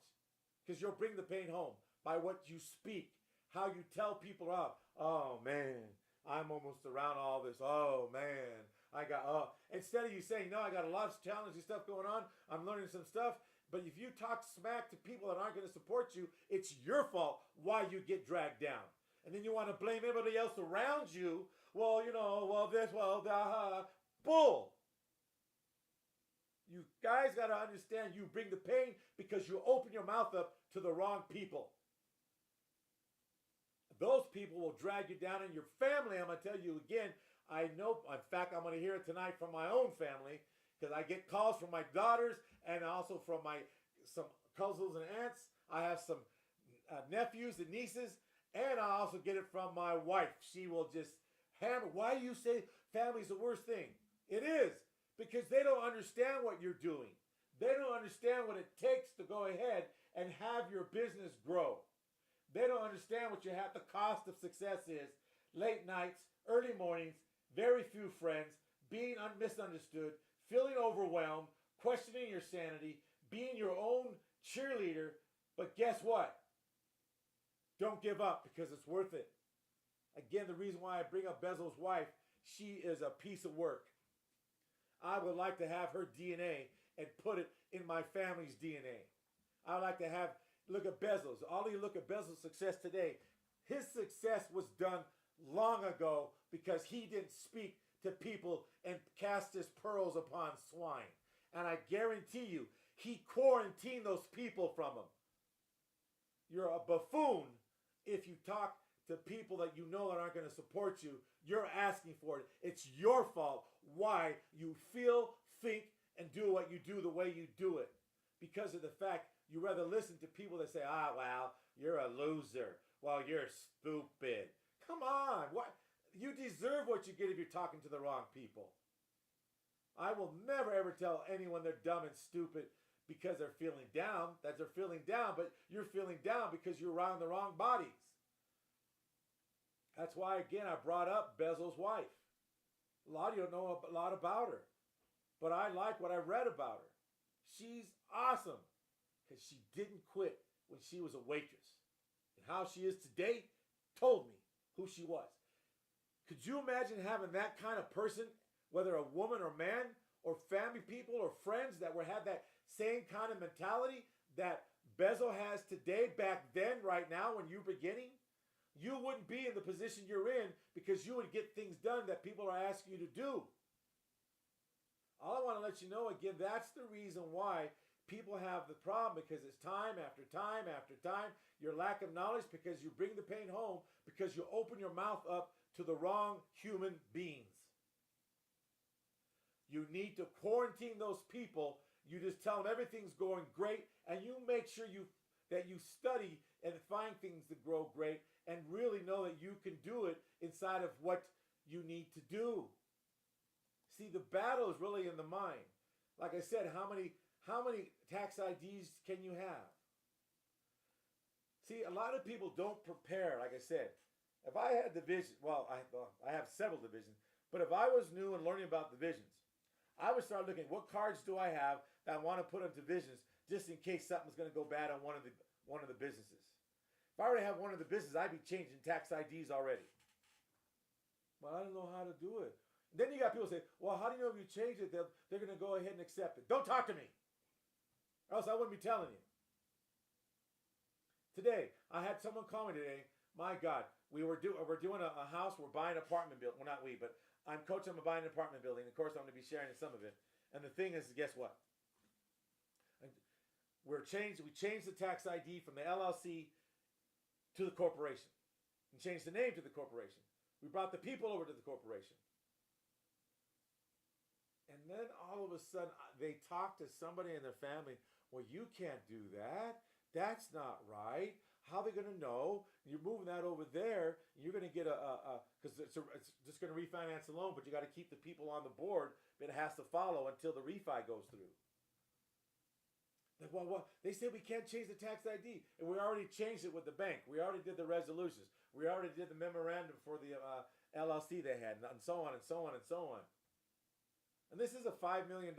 because you'll bring the pain home by what you speak, how you tell people out. Oh man, I'm almost around all this. Oh man, instead of you saying, no, I got a lot of challenging stuff going on, I'm learning some stuff. But if you talk smack to people that aren't going to support you, it's your fault why you get dragged down. And then you want to blame everybody else around you. Well, bull. You guys got to understand, you bring the pain because you open your mouth up to the wrong people. Those people will drag you down, in your family. I'm going to tell you again, I know, in fact, I'm going to hear it tonight from my own family, because I get calls from my daughters and also from some cousins and aunts. I have some nephews and nieces, and I also get it from my wife. She will just hammer. Why do you say family's the worst thing? It is, because they don't understand what you're doing. They don't understand what it takes to go ahead and have your business grow. They don't understand what the cost of success is. Late nights, early mornings, very few friends, being misunderstood, feeling overwhelmed, questioning your sanity, being your own cheerleader. But guess what? Don't give up, because it's worth it. Again, the reason why I bring up Bezos' wife, she is a piece of work. I would like to have her DNA and put it in my family's DNA. I would like to look at Bezos. All of you look at Bezos' success today. His success was done long ago because he didn't speak to people and cast his pearls upon swine. And I guarantee you, he quarantined those people from him. You're a buffoon if you talk to people that you know that aren't going to support you. You're asking for it. It's your fault why you feel, think, and do what you do the way you do it. Because of the fact you rather listen to people that say, well, you're a loser. Well, you're stupid. Come on. What? You deserve what you get if you're talking to the wrong people. I will never ever tell anyone they're dumb and stupid because they're feeling down. That they're feeling down, but you're feeling down because you're around the wrong bodies. That's why, again, I brought up Bezos' wife. A lot of you don't know a lot about her, but I like what I read about her. She's awesome because she didn't quit when she was a waitress. And how she is today told me who she was. Could you imagine having that kind of person, whether a woman or man, or family people or friends that had that same kind of mentality that Bezos has today, back then, right now, when you're beginning? You wouldn't be in the position you're in because you would get things done that people are asking you to do. All I want to let you know, again, that's the reason why people have the problem, because it's time after time after time. Your lack of knowledge, because you bring the pain home, because you open your mouth up to the wrong human beings. You need to quarantine those people. You just tell them everything's going great, and you make sure that you study and find things to grow great and really know that you can do it inside of what you need to do. See, the battle is really in the mind. Like I said, how many tax IDs can you have? See, a lot of people don't prepare. Like I said, if I had division, I have several divisions, but if I was new and learning about divisions, I would start looking, what cards do I have that I want to put on divisions just in case something's going to go bad on one of the businesses. If I already have one of the businesses, I'd be changing tax IDs already. Well, I don't know how to do it. Then you got people say, well, how do you know if you change it, they're going to go ahead and accept it? Don't talk to me, or else I wouldn't be telling you. Today, I had someone call me today. My God, we're doing a house. We're buying an apartment building. Well, not we, but I'm coaching them buying an apartment building. Of course, I'm going to be sharing some of it. And the thing is, guess what? We changed the tax ID from the LLC to the corporation, and changed the name to the corporation. We brought the people over to the corporation. And then all of a sudden, they talk to somebody in their family. Well, you can't do that. That's not right. How are they going to know? You're moving that over there. You're going to get because it's just going to refinance the loan, but you got to keep the people on the board that it has to follow until the refi goes through. Well, they say we can't change the tax ID, and we already changed it with the bank. We already did the resolutions. We already did the memorandum for the LLC they had, and so on and so on and so on. And this is a $5 million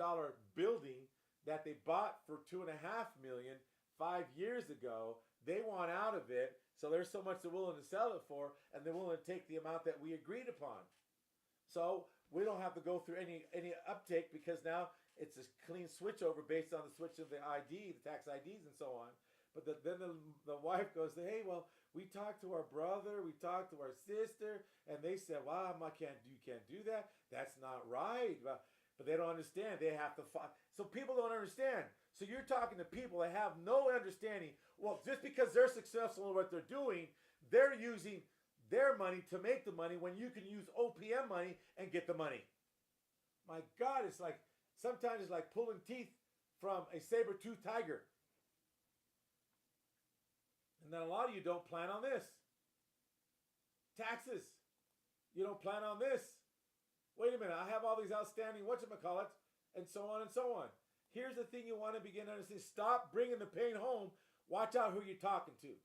building that they bought for $2.5 million 5 years ago. They want out of it, so there's so much they're willing to sell it for, and they're willing to take the amount that we agreed upon. So we don't have to go through any uptake, because now it's a clean switch over based on the switch of the ID, the tax IDs, and so on. But then the wife goes, hey, well, we talked to our brother, we talked to our sister, and they said, well, you can't do that. That's not right. But they don't understand. They have to fight. So people don't understand. So you're talking to people that have no understanding. Well, just because they're successful in what they're doing, they're using their money to make the money when you can use OPM money and get the money. My God, sometimes it's like pulling teeth from a saber-toothed tiger. And then a lot of you don't plan on this. Taxes. You don't plan on this. Wait a minute, I have all these outstanding whatchamacallits, and so on and so on. Here's the thing you want to begin to understand. Stop bringing the pain home Watch out who you're talking to.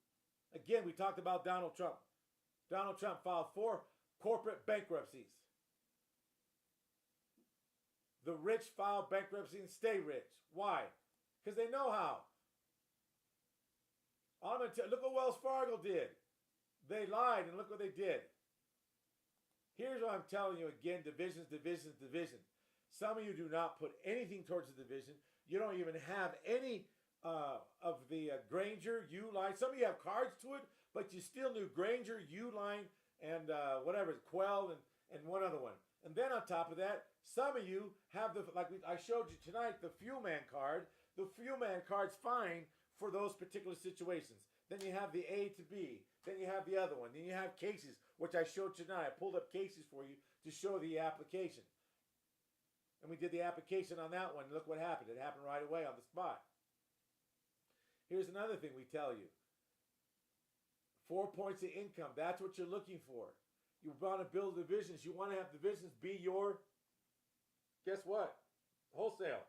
Again, we talked about Donald Trump. Donald Trump filed 4 corporate bankruptcies. The rich file bankruptcy and stay rich. Why? Because they know how. Look what Wells Fargo did. They lied, and look what they did. Here's what I'm telling you again, divisions, divisions, divisions. Some of you do not put anything towards the division. You don't even have any of the Granger, U-line. Some of you have cards to it, but you still knew Granger, U-line, and whatever, Quell, and one other one. And then on top of that, some of you have I showed you tonight, the Fuel Man card. The Fuel Man card's fine for those particular situations. Then you have the A to B. Then you have the other one. Then you have cases, which I showed you tonight. I pulled up cases for you to show the application. And we did the application on that one. Look what happened. It happened right away on the spot. Here's another thing we tell you. 4 points of income. That's what you're looking for. You want to build divisions. You want to have divisions be your, guess what? Wholesale.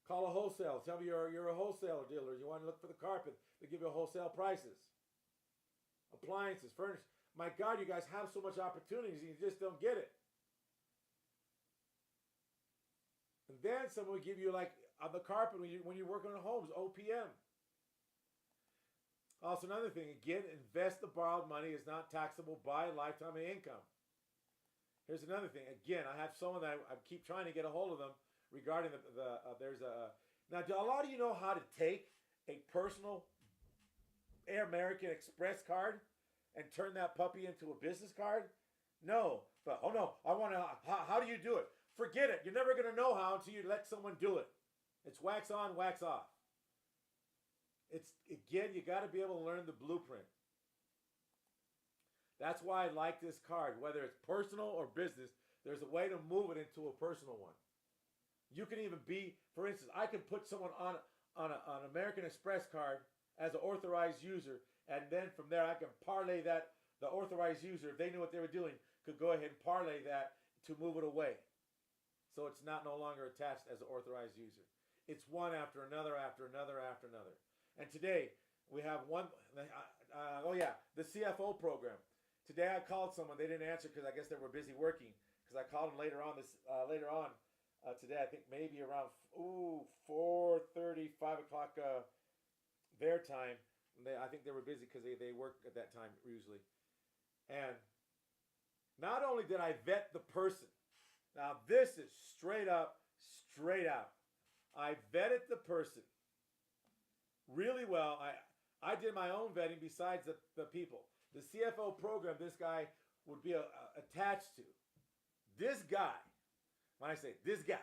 Call a wholesale. Tell me you're a wholesale dealer. You want to look for the carpet. They give you wholesale prices. Appliances, furniture. My God, you guys have so much opportunities and you just don't get it. And then someone will give you, like on the carpet when you're working on homes, OPM. Also another thing, again, invest the borrowed money is not taxable by lifetime of income. Here's another thing. Again, I have someone that I keep trying to get a hold of them regarding now, do a lot of you know how to take a personal American Express card and turn that puppy into a business card? No. But, oh no, how do you do it? Forget it. You're never going to know how until you let someone do it. It's wax on, wax off. Again, you got to be able to learn the blueprint. That's why I like this card. Whether it's personal or business, there's a way to move it into a personal one. You can even be, for instance, I can put someone on an American Express card as an authorized user, and then from there I can parlay that, the authorized user, if they knew what they were doing, could go ahead and parlay that to move it away. So it's no longer attached as an authorized user. It's one after another, after another, after another. And today, we have one, the CFO program. Today I called someone, they didn't answer because I guess they were busy working, because I called them later on today, I think maybe around 4:30, 5 o'clock their time. I think they were busy because they work at that time usually. And not only did I vet the person, now this is straight out. I vetted the person really well. I did my own vetting besides the people. The CFO program this guy would be attached to. This guy, when I say this guy,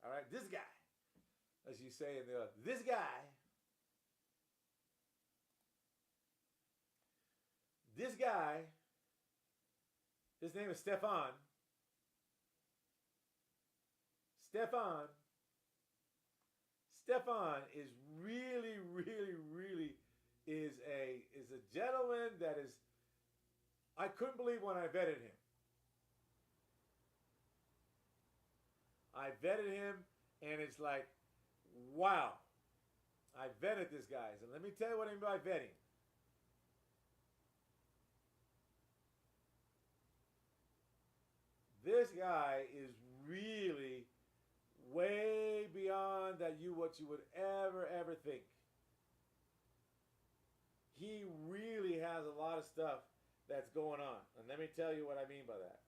all right, this guy, as you say in this guy, his name is Stefan. Stefan is really is a gentleman that is, I couldn't believe when I vetted him. I vetted him, and it's like, wow. I vetted this guy. And let me tell you what I mean by vetting. This guy is really way beyond what you would ever think. He really has a lot of stuff that's going on. And let me tell you what I mean by that.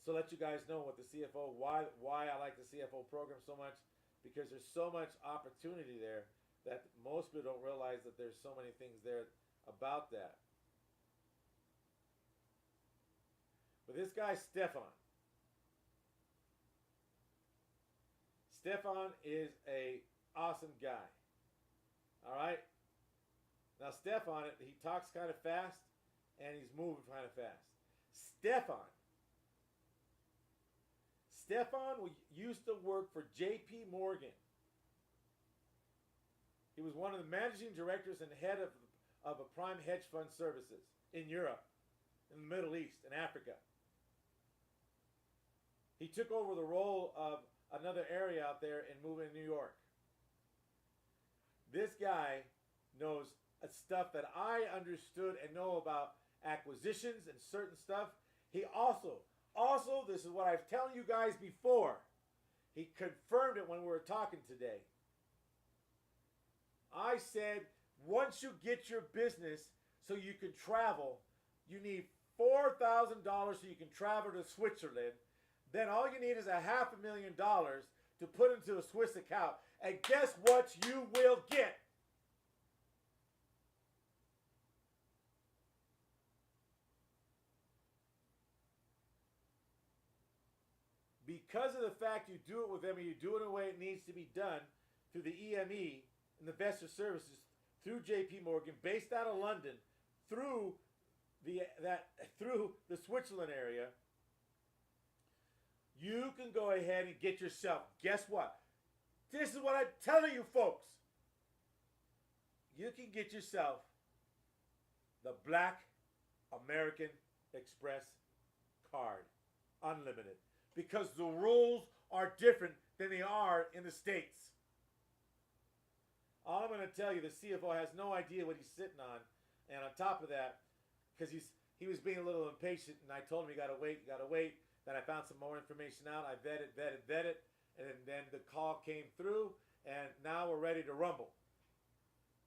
So let you guys know what the CFO, why I like the CFO program so much, because there's so much opportunity there that most people don't realize that there's so many things there about that. But this guy, Stefan is a awesome guy. All right? Now, Stefan, he talks kind of fast, and he's moving kind of fast. Stefan used to work for J.P. Morgan. He was one of the managing directors and head of a prime hedge fund services in Europe, in the Middle East, and Africa. He took over the role of another area out there in moving to New York. This guy knows stuff that I understood and know about acquisitions and certain stuff. He also, this is what I've telling you guys before. He confirmed it when we were talking today. I said, once you get your business so you can travel, you need $4,000 so you can travel to Switzerland. Then all you need is $500,000 to put into a Swiss account. And guess what you will get? Because of the fact you do it with them and you do it in a way it needs to be done through the EME, Investor Services, through JP Morgan, based out of London, through the Switzerland area, you can go ahead and get yourself, guess what? This is what I'm telling you folks. You can get yourself the Black American Express card, unlimited, because the rules are different than they are in the States. All I'm going to tell you, the CFO has no idea what he's sitting on. And on top of that, because he was being a little impatient, and I told him you got to wait. Then I found some more information out. I vetted. And then the call came through, and now we're ready to rumble.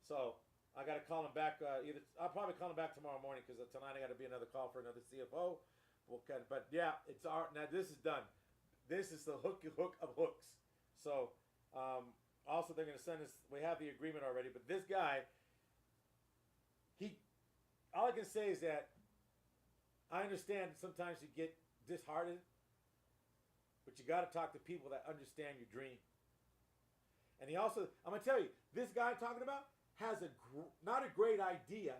So I got to call him back. I'll probably call him back tomorrow morning, because tonight I got to be another call for another CFO. But yeah, now this is done. This is the hook of hooks. So also they're going to send us. We have the agreement already, but this guy, all I can say is that I understand sometimes you get disheartened, but you got to talk to people that understand your dream. And he also, I'm going to tell you, this guy I'm talking about has not a great idea.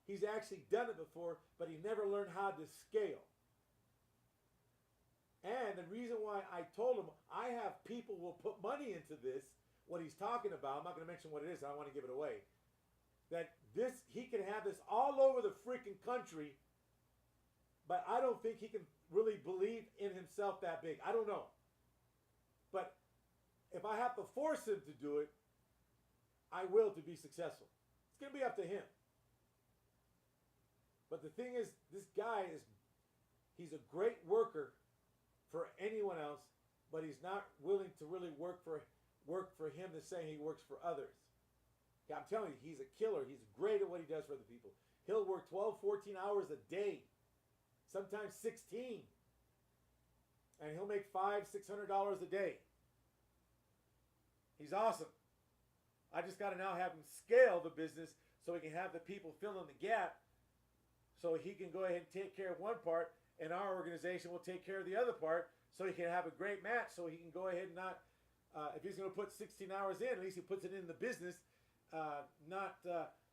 He's actually done it before, but he never learned how to scale. And the reason why I told him I have people who will put money into this, what he's talking about, I'm not going to mention what it is, I don't want to give it away, that he can have this all over the freaking country, but I don't think he can really believe in himself that big. I don't know. But if I have to force him to do it, I will, to be successful. It's going to be up to him. But the thing is, this guy he's a great worker for anyone else, but he's not willing to really work for him to say he works for others. I'm telling you, he's a killer. He's great at what he does for other people. He'll work 12, 14 hours a day, sometimes 16. And he'll make $500, $600 a day. He's awesome. I just got to now have him scale the business so he can have the people fill in the gap, so he can go ahead and take care of one part, and our organization will take care of the other part, so he can have a great match, so he can go ahead and not, if he's going to put 16 hours in, at least he puts it in the business, not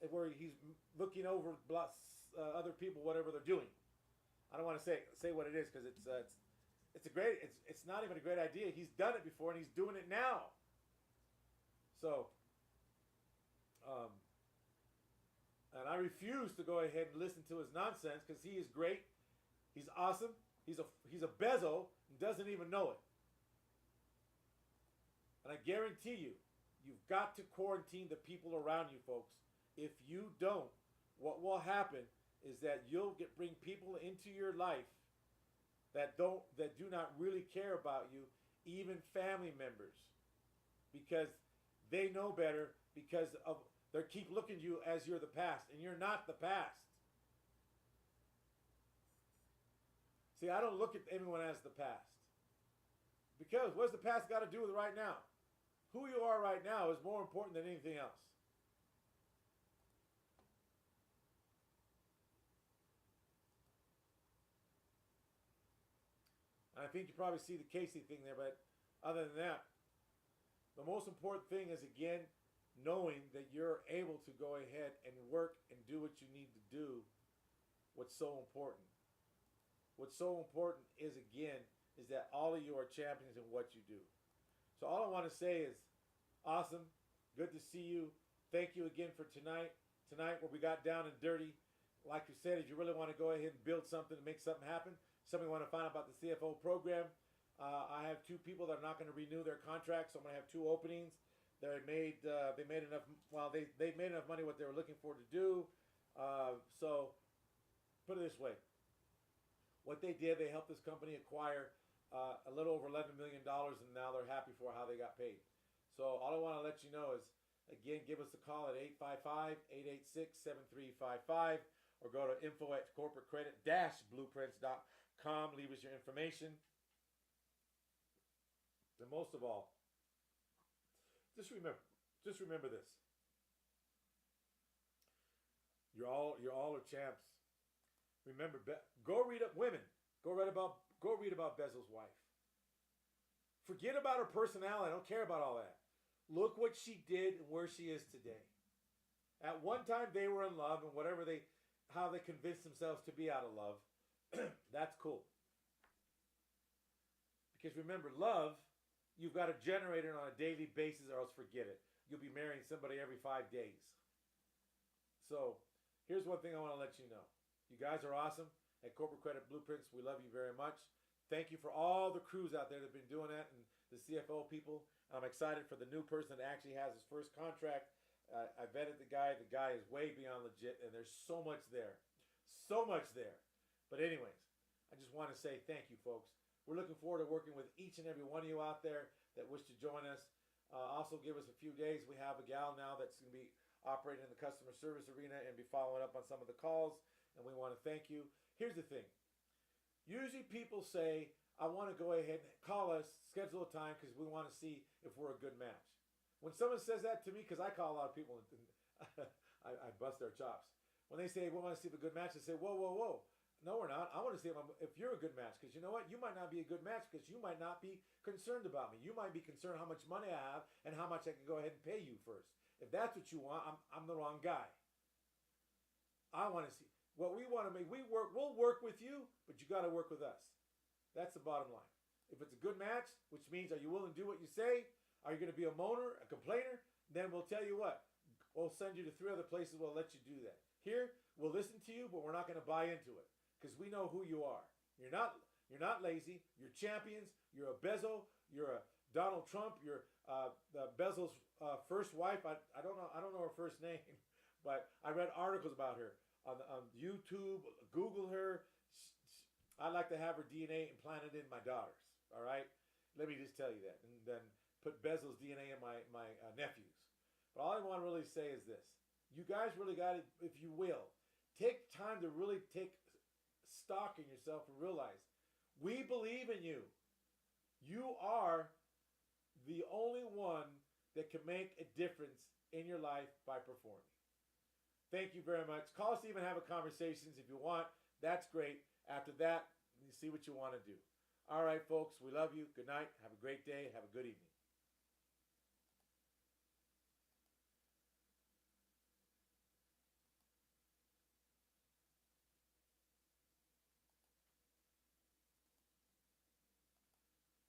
where he's looking over other people, whatever they're doing. I don't want to say what it is, because it's not even a great idea. He's done it before, and he's doing it now. So, and I refuse to go ahead and listen to his nonsense, because he is great. He's awesome. He's a bezo and doesn't even know it. And I guarantee you, you've got to quarantine the people around you, folks. If you don't, what will happen is that you'll bring people into your life that do not really care about you, even family members, because they know better, because they keep looking at you as you're the past, and you're not the past. See, I don't look at anyone as the past, because what's the past got to do with right now? Who you are right now is more important than anything else. I think you probably see the Casey thing there, but other than that, the most important thing is, again, knowing that you're able to go ahead and work and do what you need to do. What's so important? What's so important is, again, is that all of you are champions in what you do. So all I want to say is, awesome. Good to see you. Thank you again for tonight. Tonight, where we got down and dirty. Like you said, if you really want to go ahead and build something and make something happen, somebody want to find out about the CFO program, I have 2 people that are not going to renew their contracts, so I'm going to have 2 openings They made enough. Well, they made enough money what they were looking for to do. So put it this way: what they did, they helped this company acquire a little over $11 million, and now they're happy for how they got paid. So all I want to let you know is, again, give us a call at 855-886-7355, or go to info@corporatecredit-blueprints.com. Leave us your information. And most of all, just remember this. You're all are champs. Remember, go read up women. Go read about Bezos' wife. Forget about her personality. I don't care about all that. Look what she did and where she is today. At one time they were in love, and how they convinced themselves to be out of love, that's cool. Because remember, love, you've got to generate it on a daily basis, or else forget it. You'll be marrying somebody every 5 days. So here's one thing I want to let you know. You guys are awesome at Corporate Credit Blueprints. We love you very much. Thank you for all the crews out there that have been doing that, and the CFO people. I'm excited for the new person that actually has his first contract. I vetted the guy. The guy is way beyond legit, and there's so much there. So much there. But anyways, I just want to say thank you, folks. We're looking forward to working with each and every one of you out there that wish to join us. Also, give us a few days. We have a gal now that's going to be operating in the customer service arena and be following up on some of the calls, and we want to thank you. Here's the thing. Usually people say, I want to go ahead and call us, schedule a time because we want to see if we're a good match. When someone says that to me, because I call a lot of people and I bust their chops. When they say, we want to see if a good match, I say, whoa, whoa, whoa. No, we're not. I want to see if you're a good match, because you know what? You might not be a good match because you might not be concerned about me. You might be concerned how much money I have and how much I can go ahead and pay you first. If that's what you want, I'm the wrong guy. I want to see what we want to make. We'll work with you, but you got to work with us. That's the bottom line. If it's a good match, which means are you willing to do what you say? Are you going to be a moaner, a complainer? Then we'll tell you what. We'll send you to 3 other places. We'll let you do that. Here, we'll listen to you, but we're not going to buy into it because we know who you are. You're not lazy. You're champions. You're a Bezos. You're a Donald Trump. You're the Bezos' first wife. I don't know her first name, but I read articles about her on YouTube. Google her. I'd like to have her DNA implanted in my daughters. All right, let me just tell you that, and then put Bezos' DNA in my nephews. But all I want to really say is this: you guys really got to, if you will, take time to really take stock in yourself and realize we believe in you. You are the only one that can make a difference in your life by performing. Thank you very much. Call us, even have a conversations if you want. That's great. After that, you see what you want to do. All right, folks, we love you. Good night. Have a great day. Have a good evening.